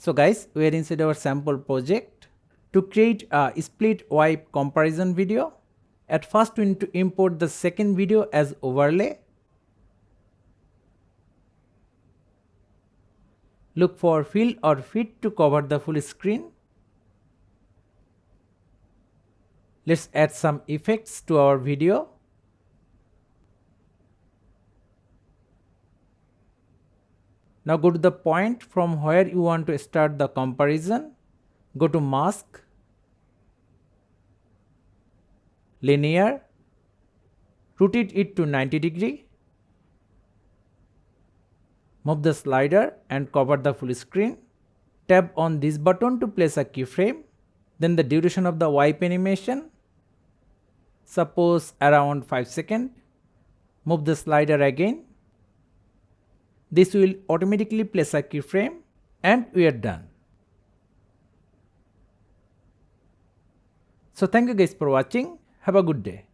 So guys, we are inside our sample project. To create a split wipe comparison video, at first we need to import the second video as overlay. Look for fill or fit to cover the full screen. Let's add some effects to our video. Now go to the point from where you want to start the comparison. Go to mask, linear, rotate it to 90 degree. Move the slider and cover the full screen. Tap on this button to place a keyframe. Then the duration of the wipe animation, suppose around 5 seconds. Move the slider again. This will automatically place a keyframe and we are done. So thank you guys for watching. Have a good day.